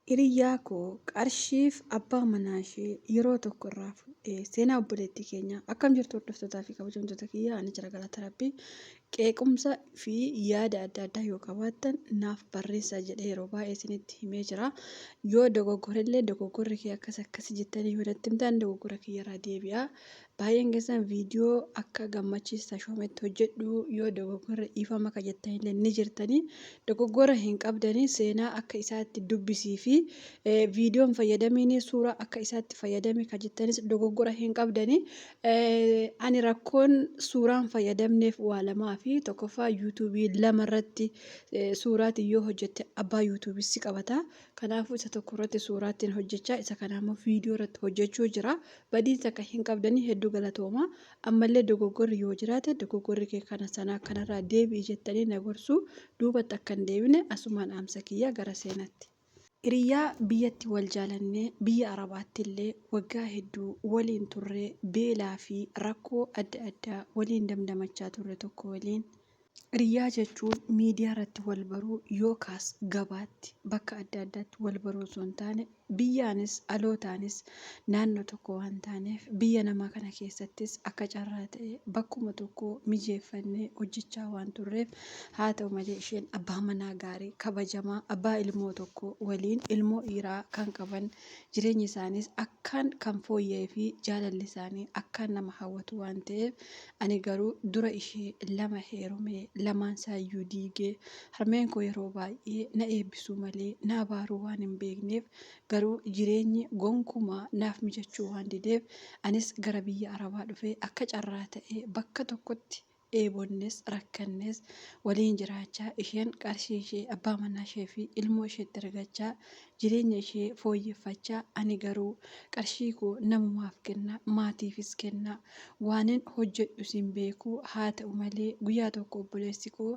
Hiriyaa koo qarshiif abbaa manaa ishee yeroo tokko irraa fuudhee seenaa obboleettii keenya akkam jirtu hordoftootaa fi kabajamtoota kiyyaa ani jira galata rabbii qeequmsa fi yaada adda addaa yoo qabaattan naaf barreessaa jedhee yeroo baay'ee isinitti himee jira. Yoo dogoggorellee dogoggorri kee akkas jettanii yoo natti himtan dogoggora kiyyarraa deebi'aa. Baay'een keessan viidiyoo akka gammachiisa shoometti hojjedhu yoo dogoggorra dhiifama ka jettanillee ni jirtanii dogoggora hin qabdanii seenaa akka isaatti dubbisii fi viidiyoon fayyadamiin suuraa akka isaatti fayyadame ka jettanis dogoggora hin qabdanii. Ani rakkoon suuraan fayyadamneef waa lamaa fi tokkoffaa yuutuubii lamarratti suuraatiin yoo hojjette abbaa yuutuubii si qabata. Kanaafuu isa tokko irratti suuraattiin hojjechaa isa kanaammoo viidiyoo irratti hojjechuu jira. Badiin akka hin qabdanii hedduu galatooma. Ammallee dogoggorri yoo jiraate dogoggorri kee kana sanaa kanarraa deebi'i jettanii na gorsuu duubatti akka hin deebine asumaan dhaamsa kiyya gara seenatti. Hiriyaa biyyatti wal jaalannee biyya Arabaatti illee waggaa hedduu waliin turree beelaa fi rakkoo adda addaa waliin damdamachaa turre tokko waliin. Hiriyaa jechuun miidiyaa irratti wal baruu yookaas gabaatti bakka adda addaatti wal baruu osoo hin taane biyyaanis alootaanis naannoo tokko waan taaneef biyya namaa kana keessattis akka carraa ta'e bakkuma tokko mijeeffannee hojjechaa waan turreef haa ta'u malee isheen abbaa manaa gaarii kabajamaa abbaa ilmoo tokko waliin ilmoo dhiiraa kan qaban jireenyi isaaniis akkaan kan fooyya'ee fi jaalalli isaanii akkaan nama hawwatu waan ta'eef ani garuu dura ishee lama heerumee lamaan isaayyuu diigee harmeen koo yeroo baay'ee na eebbisuu malee na abaaruu waan hin beekneef garuu jireenyi gonkumaa naaf mijachuu waan dideef anis gara biyya Arabaa dhufee akka carraa ta'e bakka tokkotti eebonnes rakkannes waliin jiraachaa isheen qarshii ishee abbaa manaa ishee fi ilmoo isheetti argachaa jireenya ishee fooyyeffachaa ani garuu qarshii koo namumaaf kenna maatiifis kenna waanin hojjedhu sin beekuu haa ta'u malee guyyaa tokko obboleessi koo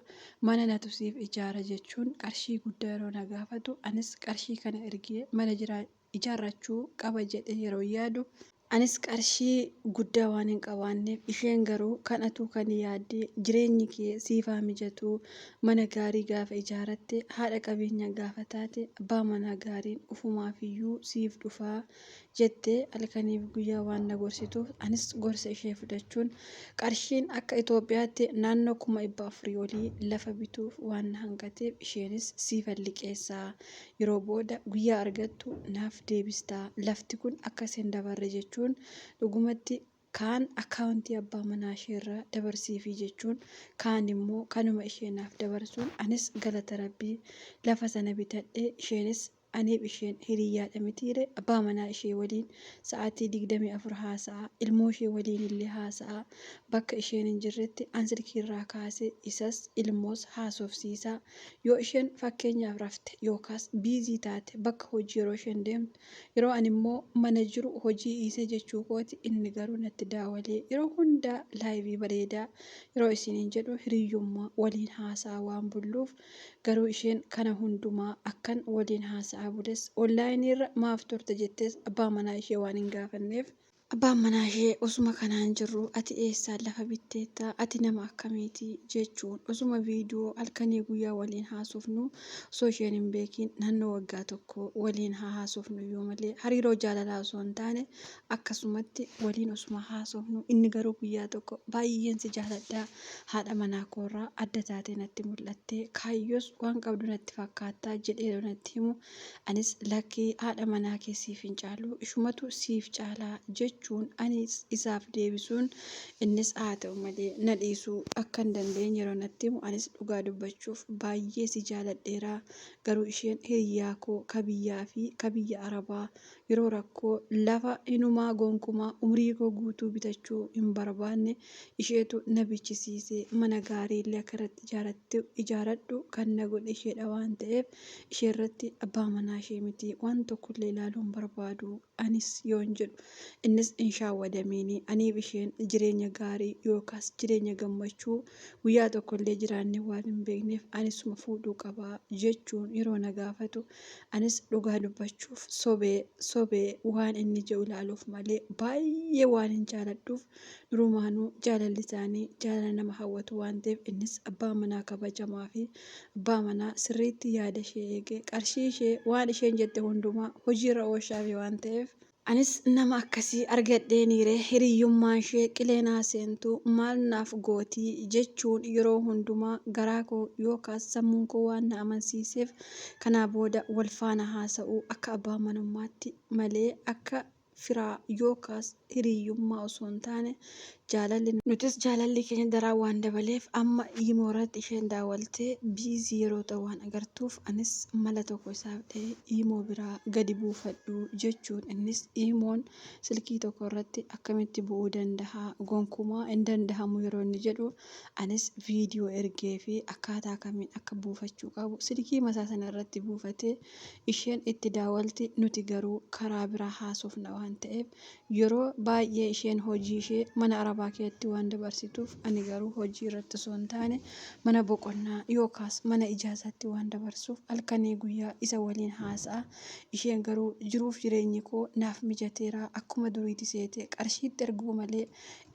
mana natu siif ijaara jechuun qarshii guddaa yeroo na gaafatu anis qarshii kana ergee mana ijaarrachuu qaba jedhe yeroo yaadu. Anis qarshii guddaa waan hin qabaanneef isheen garuu kanatu kan yaadde jireenyi kee siifaa mijatu mana gaarii gaafa ijaaratte haadha qabeenya gaafa taate abbaa manaa gaariin ufumaafiyyuu siif dhufaa jettee halkaniif guyyaa waan na gorsituuf anis gorsa ishee fudhachuun qarshiin akka Itoophiyaatti naannoo 400,000 olii lafa bituuf waan na hanqateef isheenis siifan liqeessaa yeroo booda guyyaa argattu naaf deebistaa lafti kun akka isin dabarre jechuun dhugumatti kaan akkaawuntii abbaa manaa isheerraa dabarsiifi jechuun kaan immoo kanuma isheenaaf dabarsuun anis galata rabbii lafa sana bitadhee isheenis aniif isheen hiriyaadha mitiire abbaa manaa ishee waliin sa'aatii 24 haasa'a ilmoo ishee waliin illee haasa'a bakka isheen hin jirretti ansirkiirraa kaasee isas ilmoos haasofsiisaa yoo isheen fakkeenyaaf rafte yookaas biizii taate bakka hojii yeroo isheen deemtu yeroo ani immoo mana jiru hojii dhiisee jechuu kooti inni garuu natti daawwalee yeroo hundaa laayivii bareedaa yeroo isiniin jedhu hiriyyummaa waliin haasa'a waan bulluuf garuu isheen kana hundumaa akkan waliin haasa'a bules onlaayiniirra maaf turte jettees abbaa manaa ishee waan hin gaafanneef abbaan manaa ishee osuma kanaan jirru ati eessaa lafa bitteetta ati nama akkamiiti jechuun osuma viidiyoo halkanii guyyaa waliin haasofnu osoo isheen hin beekin naannoo waggaa tokko waliin haasofnu yoo malee hariiroo jaalalaa osoo hin taane akkasumatti waliin osuma haasofnu inni garuu guyyaa tokko baay'een si jaaladhaa haadha manaa koorraa adda taatee natti mul'attee kaayyoos waan qabdu natti fakkaattaa jedhee natti himu anis lakkii haadha manaa kee siif hin caalu ishumatu siif caalaa jechuun anis isaaf deebisuun innis haa ta'u malee na dhiisuu akka hin dandeenye yeroo natti himu anis dhugaa dubbachuuf baay'ee si jaaladheeraa garuu isheen hiriyaa koo kabiyyaa fi kabiyya Arabaa yeroo rakkoo lafa inumaa gonkumaa umrii koo guutuu bitachuu hin barbaanne isheetu na bichisiisee mana gaarii illee akka irratti ijaaradhu kan na godhe isheedha waan ta'eef ishee irratti abbaa manaa ishee miti waan tokkollee ilaaluun barbaadu anis yoon jedhu innis hin shaawwadamiini aniif isheen jireenya gaarii yookaas jireenya gammachuu guyyaa tokkollee jiraannee waan hin beekneef anisuma fuudhuu qabaa jechuun yeroo na gaafatu anis dhugaa dubbachuuf sobee waan inni jedhu ilaaluuf malee baay'ee waan hin jaaladhuuf durumaanuu jaalalli isaanii jaalala nama hawwatu waan ta'eef innis abbaa manaa kabajamaa fi abbaa manaa sirriitti yaada ishee eegee qarshii ishee waan isheen jette hundumaa hojiirra oolchaa fi waan ta'eef. Anis nama akkasii argadheeniire hiriyyummaan ishee qileenaa seentu maal naaf gootii jechuun yeroo hundumaa garaa koo yookaas sammuun koo waan na amansiiseef kanaa booda wal faana haasa'uu akka abbaa manummaatti malee akka firaa yookaas hiriyyummaa osoo hin taane nutis jaalalli keenya daraa waan dabaleef amma Imo irratti isheen daawwaltee biizii yeroo ta'u waan agartuuf anis mala tokko isaaf dha'ee Imo biraa gadi buufadhu jechuun innis Imoon silkii tokko irratti akkamitti bu'uu danda'a gonkumaa hin danda'amu yeroo inni jedhu anis viidiyoo ergee fi akkaataa kamiin akka buufachuu qabu silkii masaa sana irratti buufatee isheen itti daawwalti nuti garuu karaa biraa haasofna waan ta'eef yeroo baay'ee isheen hojii ishee mana arabaa keessatti waan dabarsituuf ani garuu hojii irratti osoo hin taane mana boqonnaa yookaas mana ijaasaatti waan dabarsuuf halkanii guyyaa isa waliin haasa'a isheen garuu jiruuf jireenyi koo naaf mijateera akkuma duriitti seete qarshiitti erguu malee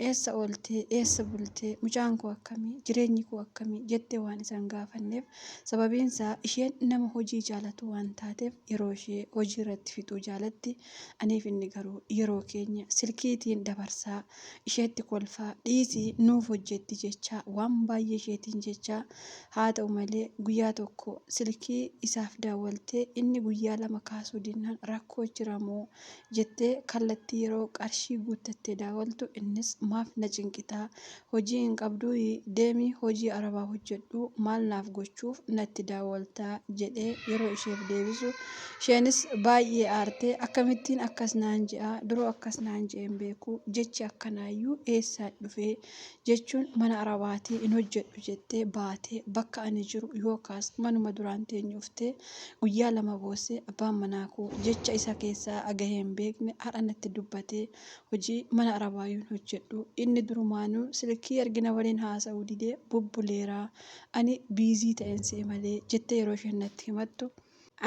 eessa ooltee eessa bultee mucaan koo akkamii jireenyi koo akkamii jettee waan isaan gaafanneef sababiinsaa isheen nama hojii jaalatu waan taateef yeroo ishee hojii irratti fixuu jaalatti aniif inni garuu yeroo keenya silkiitiin dabarsaa isheetti kolfaa dhiisii nuuf hojjetti jechaa waan baay'ee isheetiin jechaa haa ta'u malee guyyaa tokko silkii isaaf daawwaltee inni guyyaa lama kaasuu dinnaan rakkoo jiramoo jettee kallattii yeroo qarshii guuttattee daawwaltu innis maaf na cinqitaa hojii hin qabduu deemii hojii arabaa hojjedhu maal naaf gochuuf natti daawwaltaa jedhee yeroo isheef deebisu isheenis baay'ee aartee akkamittiin akkas naan je'a duroo akkas naan je'een beeku jechi akkanaayyuu eessaa dhufee jechuun mana arabaatii hin hojjedhu jettee baatee bakka ani jiru yookaas manuma duraan teenyuuftee guyyaa lama boossee abbaan manaa koo jecha isa keessaa agahee hin beekne har'a natti dubbatee hojii mana arabaayyuu hin hojjedhu inni durumaanuu silkii argina waliin haasa'uu didee bubbuleeraa ani biizii ta'ensee malee jettee yeroo isheen natti himattu.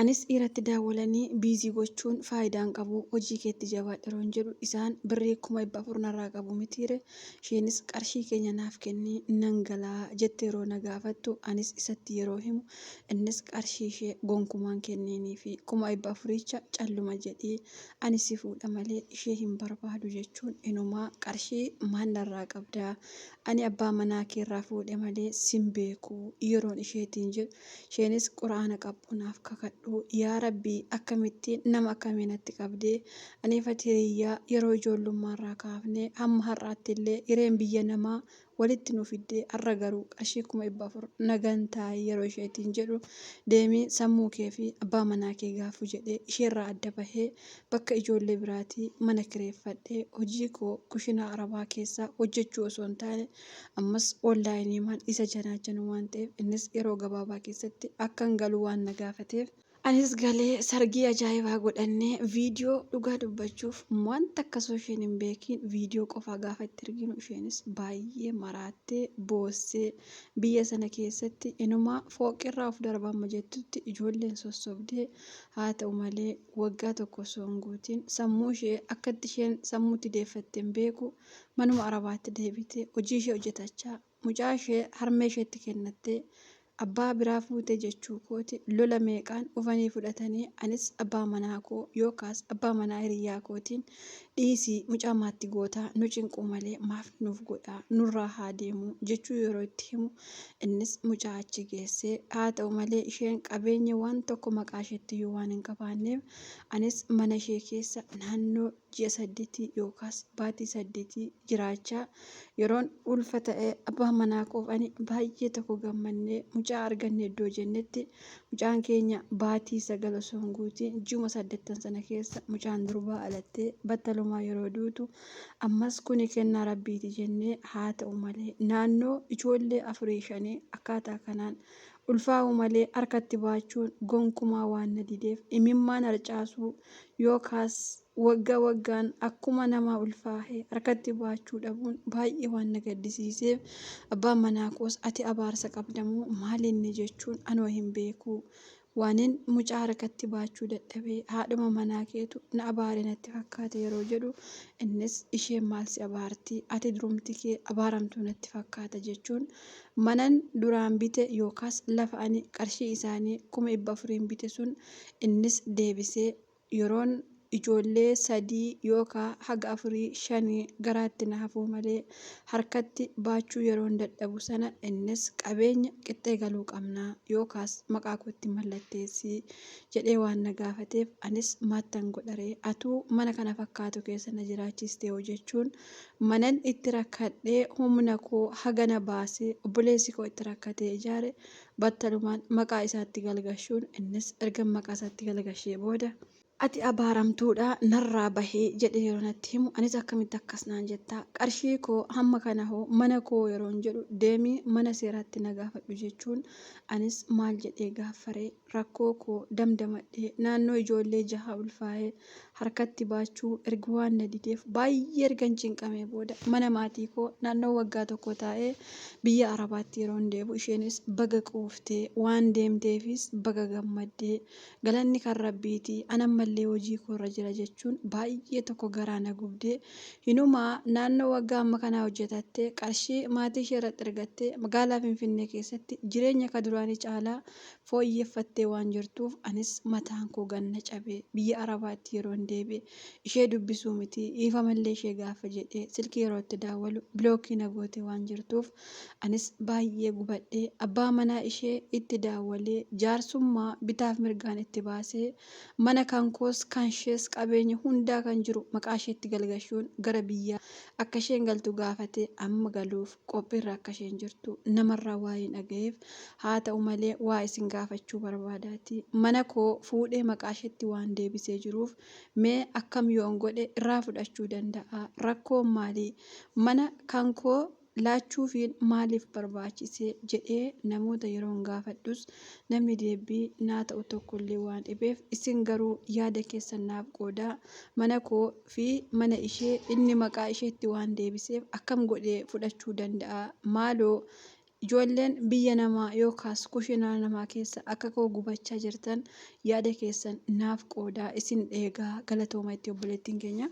Anis dhiiratti daawwalanii biizii gochuun faayidaan qabu hojii keetti jabaadha yeroon jedhu isaan birrii 400 narraa qabu mitiire isheenis qarshii keenya naaf kennii nan galaa jettee yeroo na gaafattu anis isatti yeroo himu innis qarshii ishee gonkumaan kenniinii fi 400 calluma jedhee ani si fuudha malee ishee hin barbaadu jechuun inumaa qarshii maal narraa qabdaa ani abbaa manaa keerraa fuudhe malee sin beeku yeroon isheetiin jedhu isheenis quraana qabbunaaf kakadhu. Yaa Rabbii akkamittiin nama akkamiinatti qabdee aniifati hiriyyaa yeroo ijoollummaarraa kaafnee hamma har'aatti illee hireen biyya namaa walitti nu fiddee har'a garuu qarshii 400 nagantaa yeroo isheetiin jedhu deemii sammuu kee fi abbaa manaa kee gaafu jedhee isheerraa adda bahee bakka ijoollee biraatii mana kireeffadhee hojii koo kushinaa arabaa keessaa hojjechuu osoo hin taane ammas onlaayiniimaan isa janaajanu waan ta'eef innis yeroo gabaabaa keessatti akkan galuu waan na gaafateef. Anis galee sargii ajaa'ibaa godhannee viidiyoo dhugaa dubbachuuf wanta akkasoo isheen hin beekiin viidiyoo qofaa gaafa itti arginu isheenis baay'ee maraattee boossee biyya sana keessatti inumaa fooqirraa of darbama jettutti ijoolleen sossobdee haa ta'u malee waggaa tokko osoo hin guutiin sammuu ishee akkatti isheen sammuutti deeffatte hin beeku manuma arabaatti deebitee hojii ishee hojjetachaa mucaa ishee harmee isheetti kennattee. Abbaa biraa fuutee jechuu kooti lola meeqaan dhufanii fudhatanii anis abbaa manaa koo yookaas abbaa manaa hiriyyaa kootiin dhiisii mucaa maatti gootaa nu cinquu malee maaf nuuf godhaa nurraa haa deemu jechuu yeroo itti himu innis mucaa achi geessee haa ta'u malee isheen qabeenya waan tokko maqaa isheettiyyuu waan hin qabaanneef anis mana ishee keessa naannoo ji'a 8 yookaas baatii 8 jiraachaa yeroon ulfa ta'ee abbaa manaa qoofanii baay'ee tokko gammannee mucaa arganne iddoo jennetti mucaan keenya baatii 9 osoo hin guutiin ji'uma 8 sana keessa mucaan durbaa alattee battalumaa yeroo duutu ammas kuni kennaa rabbiiti jennee haa ta'u malee naannoo ijoollee 4-5 akkaataa kanaan ulfaa'u malee harkatti baachuun gonkumaa waan na dideef imimmaan harcaasuu yookaas waggaa waggaan akkuma nama ulfaahee harkatti baachuu dhabuun baay'ee waan na gaddisiiseef abbaan manaa koos ati abaarsa qabdamuu maalinni jechuun anoo hin beeku. Waanin mucaa harkatti baachuu dadhabee haadhuma manaa keetu na abaare natti fakkaate yeroo jedhu innis isheen maal si abaarti ati durumti kee abaaramtuu natti fakkaata jechuun manan duraan bite yookaas lafa ani qarshii isaanii 400 bite sun innis deebisee yeroon ijoollee 3 yookaan haga 4-5 garaatti na hafuu malee harkatti baachuu yeroon dadhabu sana innis qabeenya qixxee galuu qabnaa yookaas maqaa kootti mallatteessii jedhee waan na gaafateef anis maattan godharee atuu mana kana fakkaatu keessa na jiraachistee jechuun manan itti rakkadhee humna koo hagana baasee obboleessi koo itti rakkatee ijaare battalumaan maqaa isaatti galgashuun innis erga maqaa isaatti galgashee booda ati abaaramtuudha narraa bahee jedhe yeroo natti himu anis akkamitti akkas naan jettaa qarshii koo hamma kana hoo mana koo yeroon jedhu deemii mana seeraatti na gaafadhu jechuun anis maal jedhee gaaffaree rakkoo koo damdamadhee naannoo ijoollee 6 ulfaa'ee harkatti baachuu erga waan na dideef baay'ee ergan cinqamee booda mana maatii koo naannoo waggaa tokko taa'ee biyya arabaatti yeroon deebu isheenis baga quuftee waan deemteefis baga gammaddee galanni kan rabbiiti anammallee hojii koorra jira jechuun baay'ee tokko garaa na gubdee hinumaa naannoo waggaa amma kanaa hojjetattee qarshii maatii ishee irratti ergattee magaalaa Finfinnee keessatti jireenya ka duraanii caalaa fooyyeffattee waan jirtuuf anis mataan koo ganna cabee biyya arabaatti yeroon deebi'e ishee dubbisuu miti dhiifamallee ishee gaafa jedhee silkii yeroo itti daawwalu bilookii na goote waan jirtuuf anis baay'ee gubadhee abbaa manaa ishee itti daawwalee jaarsummaa bitaaf mirgaan itti baasee mana kan koos kan ishees qabeenya hundaa kan jiru maqaa isheetti galgashuun gara biyyaa akka isheen galtu gaafate amma galuuf qophiirra akka isheen jirtu namarraa waa hin dhagayeef haa ta'u malee waa isin gaafachuu barbaadaati mana koo fuudhee maqaa isheetti waan deebisee jiruuf mee akkam yoon godhe irraa fudhachuu danda'a rakkoon maalii mana kan koo laachuufiin maaliif barbaachisee jedhee namoota yeroon gaafadhus namni deebii naa ta'u tokkollee waan dhibeef isin garuu yaada keessan naaf qoodaa mana koo fi mana ishee inni maqaa isheetti waan deebiseef akkam godhee fudhachuu danda'a maaloo ijoolleen biyya namaa yookaas kushinaa namaa keessa akka koo gubachaa jirtan yaada keessan naaf qoodaa isin eegaa galatooma itti obboleettiin keenya.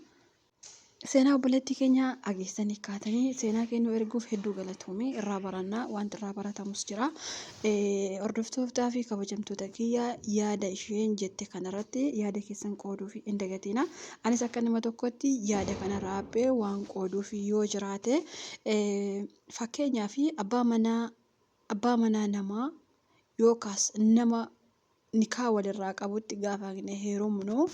Seenaa obboleettii keenya dhageessanii kaatanii seenaa kennuu erguuf hedduu galatoomii irraa barannaa wanti irraa baratamus jira. Hordoftootaa fi kabajamtoota kiyyaa yaada isheen jette kanarratti yaada keessan qooduu fi hin dagatina. Anis akka nama tokkotti yaada kana raabbee waan qooduuf yoo jiraate fakkeenyaa fi abbaa manaa namaa yookaas nama nikaa walirraa qabutti gaafa heerumnu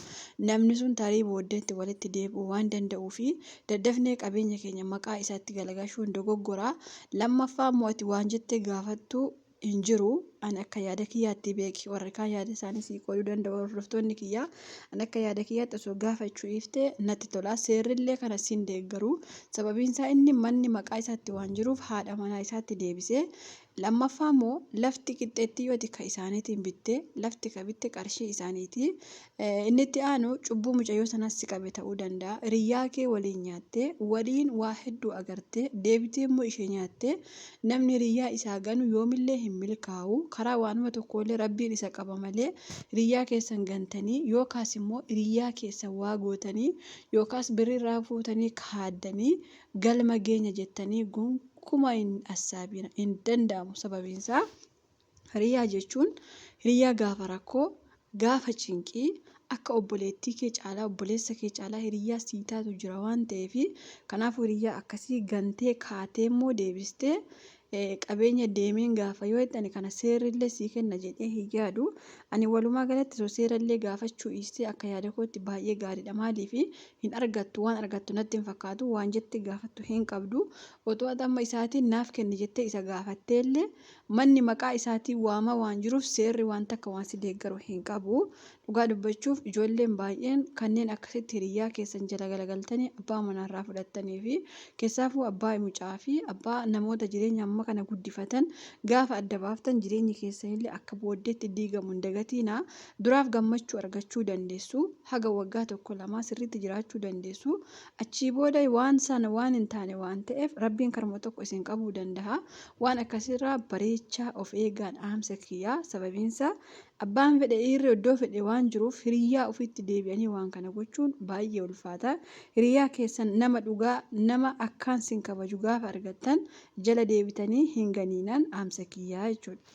namni sun tarii booddeetti walitti deebi'uu waan danda'uu fi daddafnee qabeenya keenya maqaa isaatti galagashuun dogoggoraa lammaffaa immoo ati waan jettee gaafattu hin jiru an akka yaada kiyyaatti beeki warri kaan yaada isaanii sii qooduu danda'u hordoftoonni kiyyaa an akka yaada kiyyaatti osoo gaafachuu iftee natti tola seerrillee kana siin deeggaru sababiin isaa inni manni maqaa isaatti waan jiruuf haadha manaa isaatti deebisee lammaffaa immoo lafti qixxeetti yoo ka isaaniitiin bittee lafti ka bitte qarshii isaaniiti inni itti aanu cubbuu mucayyoo sanaas si qabe ta'uu danda'a riyyaa kee waliin nyaattee waliin waa hedduu agartee deebitee immoo ishee nyaattee namni riyyaa isaa ganu yoomillee hin milkaa'u karaa waanuma tokkollee rabbiin isa qaba malee riyyaa keessan gantanii yookaas immoo riyyaa keessan waa gootanii yookaas birrirraa fuutanii kaaddanii galma geenya jettanii kuma hin danda'amu sababiin isaa riyyaa jechuun riyyaa gaafa rakkoo gaafa cinqii akka obboleettii kee caalaa obboleessa kee caalaa hiriyyaa sii taatu jira waan ta'eef kanaafuu riyyaa akkasii gantee kaatee immoo deebistee qabeenya deemeen gaafa yoo jedhani kana seerrillee sii kenna jedhee hin yaadu ani walumaa galatti osoo seerallee gaafachuu dhiistee akka yaada kootti baay'ee gaariidha maaliif hin argattu waan argattu natti hin fakkaatu waan jettee gaafattu hin qabdu otoo amma isaatiin naaf kenni jettee isa gaafatteellee manni maqaa isaatiin waama waan jiruuf seerri waan takka waan si deeggaru hin qabu dhugaa dubbachuuf ijoolleen baay'een kanneen akkasitti hiriyyaa keessan jala galagaltanii abbaa manaarraa fudhattanii fi keessaafuu abbaa mucaa fi abbaa namoota jireenya amma ilma kana guddifatan gaafa adda baaftan jireenyi keessanillee akka booddeetti diigamu hin dagatiina. Duraaf gammachuu argachuu dandeessu. Haga waggaa tokko lamaa sirriitti jiraachuu dandeessu. Achii booda waan sana waan hin taane waan ta'eef rabbiin karma tokko isin qabuu danda'a. Waan akkasirraa bareechaa of eegaan dhaamsa kiyyaa sababiinsaa abbaan fedhe dhiirri iddoo fedhe waan jiruuf hiriyaa ofitti deebi'anii waan kana gochuun baay'ee ulfaata. Hiriyaa keessan nama dhugaa nama akkaan sin kabaju gaafa argattan jala deebitanii hin ganiinan dhaamsa kiyyaa jechuudha.